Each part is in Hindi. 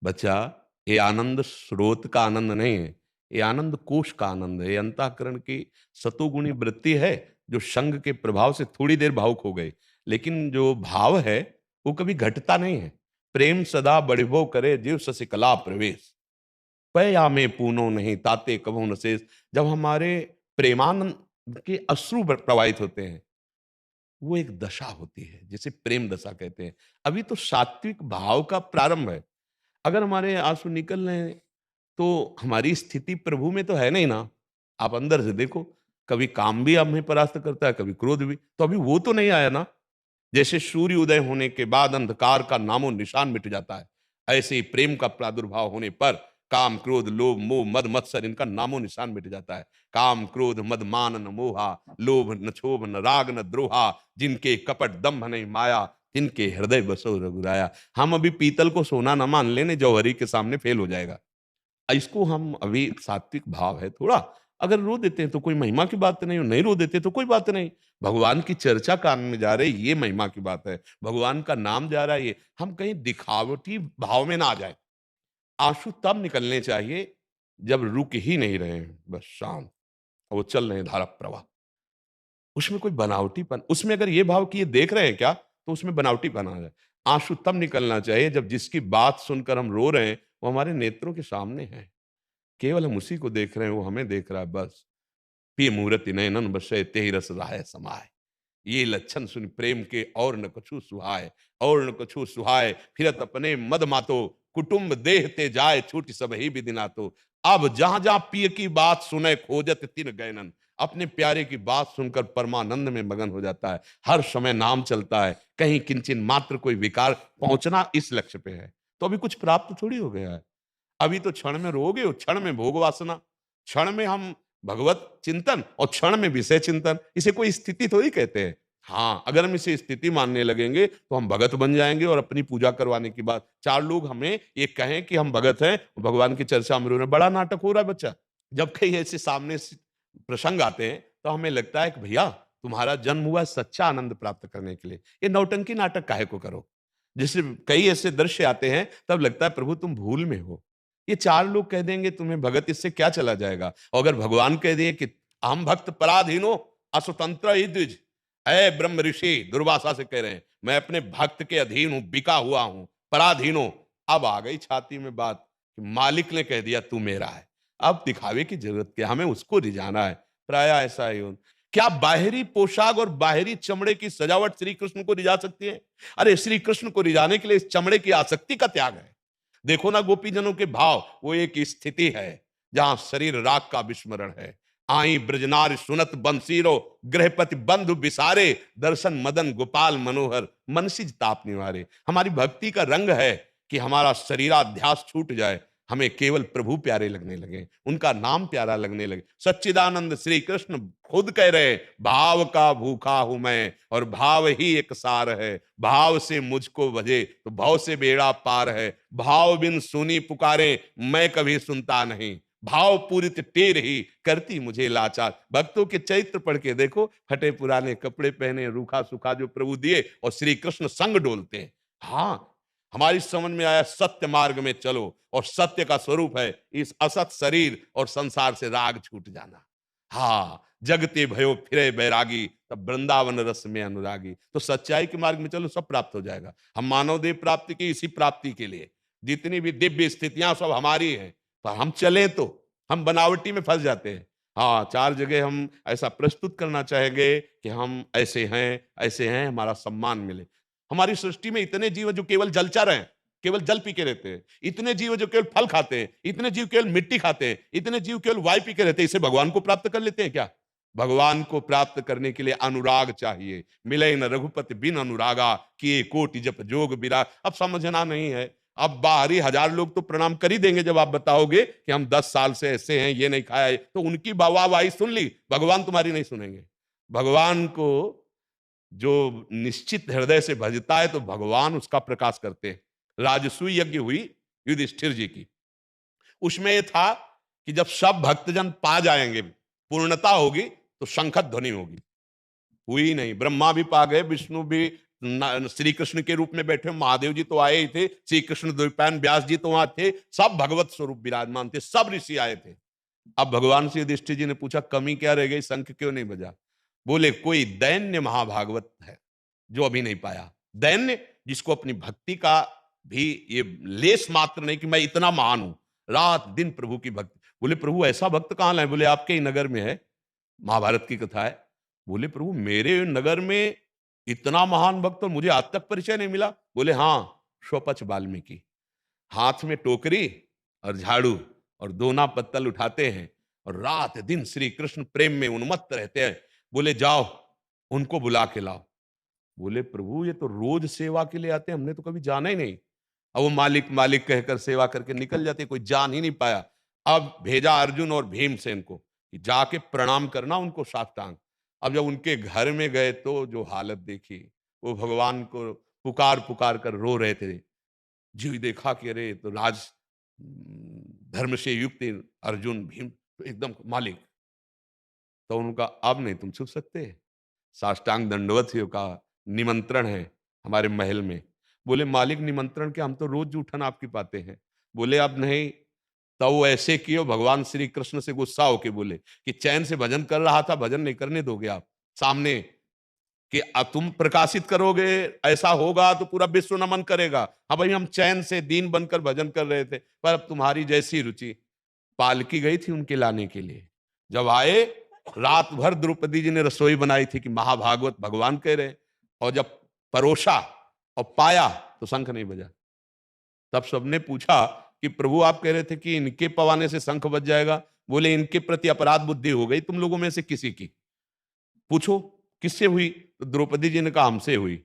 बच्चा, ये आनंद स्रोत का आनंद नहीं है, ये आनंद कोश का आनंद है। ये अंतःकरण की सतोगुणी वृत्ति है, जो संग के प्रभाव से थोड़ी देर भावुक हो गई। लेकिन जो भाव है, वो कभी घटता नहीं है। प्रेम सदा बढ़िबो करे, जीव ससि कला प्रवेश। पया में पूनो नहीं, ताते कभू न शेष। जब हमारे प्रेमानंद के अश्रु प्रवाहित होते हैं, वो एक दशा होती है, जिसे प्रेम दशा कहते हैं। अभी तो सात्विक भाव का प्रारंभ है। अगर हमारे आंसू निकल रहे हैं, तो हमारी स्थिति प्रभु में तो है नहीं ना। आप अंदर से देखो, कभी काम भी हमें परास्त करता है, कभी क्रोध भी। तो अभी वो तो नहीं आया ना। जैसे सूर्य उदय होने के बाद अंधकार का नामो निशान मिट जाता है, ऐसे ही प्रेम का प्रादुर्भाव होने पर काम, क्रोध, लोभ, मोह, मद, मत्सर, इनका नामो निशान मिट जाता है। काम, क्रोध, मद, मान न मोहा, लोभ न क्षोभ न राग न द्रोहा, जिनके कपट दम्भ नहीं माया, जिनके हृदय बसो रघुराया। हम अभी पीतल को सोना न मान लेने, जौहरी के सामने फेल हो जाएगा। इसको हम अभी सात्विक भाव है थोड़ा। अगर रो देते हैं तो कोई महिमा की बात नहीं, नहीं रो देते तो कोई बात नहीं। भगवान की चर्चा कान में जा रही, ये महिमा की बात है। भगवान का नाम जा रहा है, ये हम कहीं दिखावटी भाव में ना आ जाए। आंसू तब निकलने चाहिए जब रुक ही नहीं रहे हैं, बस शांत, और वो चल रहे हैं धारा प्रवाह। उसमें कोई बनावटीपन, उसमें अगर ये भाव कि ये देख रहे हैं क्या, तो उसमें बनावटीपन आ जाए। आंसू तब निकलना चाहिए जब जिसकी बात सुनकर हम रो रहे हैं, वो हमारे नेत्रों के सामने है। केवल हम उसी को देख रहे हैं, वो हमें देख रहा है, बस। पिय मूरति नयनन बसै तेहि रस राय समाय। ये लक्षण सुन प्रेम के और न कछु सुहाय, और न कछु सुहाय, फिरत अपने मद मातो, कुटुंब देह ते जाय, छूट सब ही विदिना तो। अब जहां जहां पिय की बात सुने, खोजत तिन गैनन। अपने प्यारे की बात सुनकर परमानंद में मगन हो जाता है। हर समय नाम चलता है, कहीं किंचन मात्र कोई विकार, पहुंचना इस लक्ष्य पे है। तो अभी कुछ प्राप्त थोड़ी हो गया है। अभी तो क्षण में रोगे और क्षण में भोग वासना, क्षण में हम भगवत चिंतन और क्षण में विषय चिंतन। इसे कोई स्थिति थोड़ी कहते हैं। हाँ, अगर हम इसे स्थिति मानने लगेंगे तो हम भगत बन जाएंगे और अपनी पूजा करवाने की बात, चार लोग हमें ये कहें कि हम भगत हैं, भगवान की चर्चा में रो रहे हैं, बड़ा नाटक हो रहा है बच्चा। जब कई ऐसे सामने से प्रसंग आते हैं, तो हमें लगता है कि भैया, तुम्हारा जन्म हुआ है सच्चा आनंद प्राप्त करने के लिए, ये नौटंकी नाटक काहे को करो। जैसे कई ऐसे दृश्य आते हैं, तब लगता है प्रभु तुम भूल में हो। ये चार लोग कह देंगे तुम्हें भगत, इससे क्या चला जाएगा। और अगर भगवान कह दिए कि हम भक्त पराधीनो अस्वतंत्र ही द्विज, ऐ ब्रह्म ऋषि दुर्वासा से कह रहे हैं, मैं अपने भक्त के अधीन हूं, बिका हुआ हूं, पराधीनो। अब आ गई छाती में बात कि मालिक ने कह दिया तू मेरा है। अब दिखावे की जरूरत क्या, हमें उसको रिझाना है। प्राय ऐसा ही हो। क्या बाहरी पोशाक और बाहरी चमड़े की सजावट श्री कृष्ण को रिझा सकती है? अरे श्री कृष्ण को रिझाने के लिए इस चमड़े की आसक्ति का त्याग है। देखो ना गोपीजनों के भाव, वो एक स्थिति है जहां शरीर राग का विस्मरण है। आई ब्रजनार सुनत बंसीरो, गृहपति बंधु बिसारे, दर्शन मदन गोपाल मनोहर, मनसिज ताप निवारे। हमारी भक्ति का रंग है कि हमारा शरीराध्यास छूट जाए, हमें केवल प्रभु प्यारे लगने लगे, उनका नाम प्यारा लगने लगे। सच्चिदानंद श्री कृष्ण खुद कह रहे, भाव का भूखा हूं मैं और भाव ही एक सार है। भाव से मुझको भजे तो भाव से बेड़ा पार है। भाव बिन सुनी पुकारे मैं कभी सुनता नहीं, भाव पूरित टेर ही करती मुझे लाचार। भक्तों के चरित्र पढ़ के देखो, फटे पुराने कपड़े पहने, रूखा सूखा जो प्रभु दिए, और श्री कृष्ण संग डोलते हैं। हाँ, हमारी समझ में आया सत्य मार्ग में चलो, और सत्य का स्वरूप है इस असत शरीर और संसार से राग छूट जाना। हाँ, जगते भयो फिरे बैरागी, तब वृंदावन रस में अनुरागी। तो सच्चाई के मार्ग में चलो, सब प्राप्त हो जाएगा। हम मानव देव प्राप्ति की इसी प्राप्ति के लिए जितनी भी दिव्य स्थितियां सब हमारी हैं, पर हम चले तो हम बनावटी में फंस जाते हैं। हाँ, चार जगह हम ऐसा प्रस्तुत करना चाहेंगे कि हम ऐसे हैं, हमारा सम्मान मिले। हमारी सृष्टि में इतने जीव जो केवल जलचर हैं, केवल जल पी के रहते हैं। इतने जीव जो केवल फल खाते हैं, इतने जीव केवल मिट्टी खाते हैं, इतने जीव केवल वायु पी के रहते हैं। इसे भगवान को प्राप्त कर लेते हैं क्या? भगवान को प्राप्त करने के लिए अनुराग चाहिए। मिले न रघुपति बिन अनुरागा, किए कोटि जप जोग विराग। अब समझना नहीं है। अब बाहरी हजार लोग तो प्रणाम कर ही देंगे जब आप बताओगे कि हम 10 साल से ऐसे हैं, ये नहीं खाया है, तो उनकी वाहवाही सुन ली, भगवान तुम्हारी नहीं सुनेंगे। भगवान को जो निश्चित हृदय से भजता है, तो भगवान उसका प्रकाश करते हैं। राजसूय यज्ञ हुई युधिष्ठिर जी की, उसमें यह था कि जब सब भक्तजन पा जाएंगे, पूर्णता होगी, तो शंख ध्वनि होगी। हुई नहीं, ब्रह्मा भी पा गए, विष्णु भी श्री कृष्ण के रूप में बैठे, महादेव जी तो आए ही थे, श्री कृष्ण द्वैपायन व्यास जी तो वहां थे, सब भगवत स्वरूप विराजमान थे, सब ऋषि आए थे। अब भगवान से युधिष्ठिर जी ने पूछा कमी क्या रह गई, शंख क्यों नहीं बजा? बोले कोई दैन्य महाभागवत है जो अभी नहीं पाया। दैन्य जिसको अपनी भक्ति का भी ये लेस मात्र नहीं कि मैं इतना महान हूं, रात दिन प्रभु की भक्ति। बोले प्रभु ऐसा भक्त कहां लाए? बोले आपके ही नगर में है, महाभारत की कथा है। बोले प्रभु मेरे नगर में इतना महान भक्त और मुझे आज तक परिचय नहीं मिला? बोले हाँ, स्वपच वाल्मीकि, हाथ में टोकरी और झाड़ू और दोना पत्तल उठाते हैं और रात दिन श्री कृष्ण प्रेम में उन्मत्त रहते हैं। बोले जाओ उनको बुला के लाओ। बोले प्रभु ये तो रोज सेवा के लिए आते हैं, हमने तो कभी जाना ही नहीं। अब वो मालिक मालिक कहकर सेवा करके निकल जाते, कोई जान ही नहीं पाया। अब भेजा अर्जुन और भीमसेन को कि जाके प्रणाम करना उनको साष्टांग। अब जब उनके घर में गए तो जो हालत देखी, वो भगवान को पुकार पुकार कर रो रहे थे। जी देखा कि अरे तो धर्म से युक्त अर्जुन भीम तो एकदम मालिक। तो उनका अब नहीं तुम छुप सकते, साष्टांग दंडवत ही का निमंत्रण है हमारे महल में। बोले मालिक निमंत्रण के, हम तो रोज जूठन आपकी पाते हैं। बोले अब नहीं। तो वो ऐसे किए, भगवान श्री कृष्ण से गुस्सा होके बोले कि चैन से भजन कर रहा था, भजन नहीं करने दोगे आप सामने, कि अब तुम प्रकाशित करोगे, ऐसा होगा तो पूरा विश्व नमन करेगा। हाँ भाई हम चैन से दीन बनकर भजन कर रहे थे, पर अब तुम्हारी जैसी रुचि। पालकी गई थी उनके लाने के लिए, जब आए रात भर द्रौपदी जी ने रसोई बनाई थी कि महाभागवत भगवान कह रहे, और जब परोसा और पाया तो शंख नहीं बजा। तब सबने पूछा कि प्रभु आप कह रहे थे कि इनके पवाने से शंख बज जाएगा। बोले इनके प्रति अपराध बुद्धि हो गई तुम लोगों में से किसी की, पूछो किससे हुई? तो द्रौपदी जी ने कहा हमसे हुई।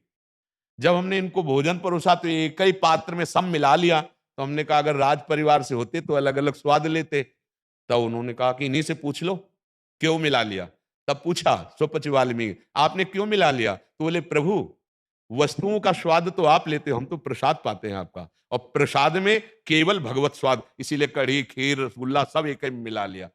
जब हमने इनको भोजन परोसा तो एक ही पात्र में सब मिला लिया, तो हमने कहा अगर राज परिवार से होते तो अलग अलग स्वाद लेते। तब उन्होंने कहा कि इन्हीं से पूछ लो क्यों मिला लिया। तब पूछा स्वपच वाल्मीकि आपने क्यों मिला लिया? तो बोले प्रभु वस्तुओं का स्वाद तो आप लेते हो, हम तो प्रसाद पाते हैं आपका, और प्रसाद में केवल भगवत स्वाद, इसीलिए कढ़ी खीर रसगुल्ला सब एक ही में मिला लिया।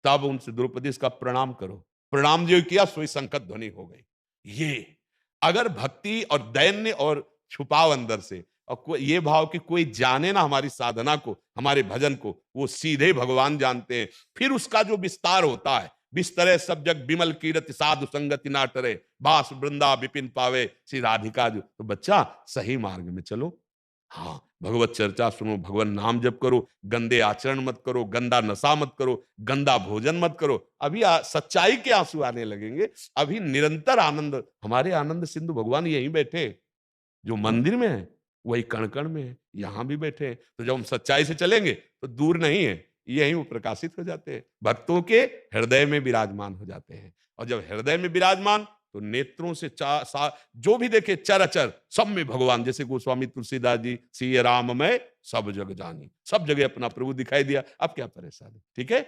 तब उनसे द्रौपदी इसका प्रणाम करो। प्रणाम जो किया सोई संकट ध्वनि हो गई। ये अगर भक्ति और दैन्य और छुपाव अंदर से, और ये भाव कि कोई जाने ना हमारी साधना को, हमारे भजन को, वो सीधे भगवान जानते हैं। फिर उसका जो विस्तार होता है, बिस्तरे सब जग बिमल कीरति साधु संगति ना टरे, बास वृंदा विपिन पावे श्री राधिका जो। तो बच्चा सही मार्ग में चलो, हाँ भगवत चर्चा सुनो, भगवान नाम जप करो, गंदे आचरण मत करो, गंदा नशा मत करो, गंदा भोजन मत करो। अभी सच्चाई के आंसू आने लगेंगे। अभी निरंतर आनंद, हमारे आनंद सिंधु भगवान यहीं बैठे, जो मंदिर में है वही कण कण में है, यहां भी बैठे हैं। तो जब हम सच्चाई से चलेंगे तो दूर नहीं है, यहीं वो प्रकाशित हो जाते हैं, भक्तों के हृदय में विराजमान हो जाते हैं। और जब हृदय में विराजमान तो नेत्रों से जो भी देखे चर अचर सब में भगवान, जैसे गोस्वामी तुलसीदास जी सिय राम में सब जग जानी, सब जगह अपना प्रभु दिखाई दिया। अब क्या परेशानी? ठीक है।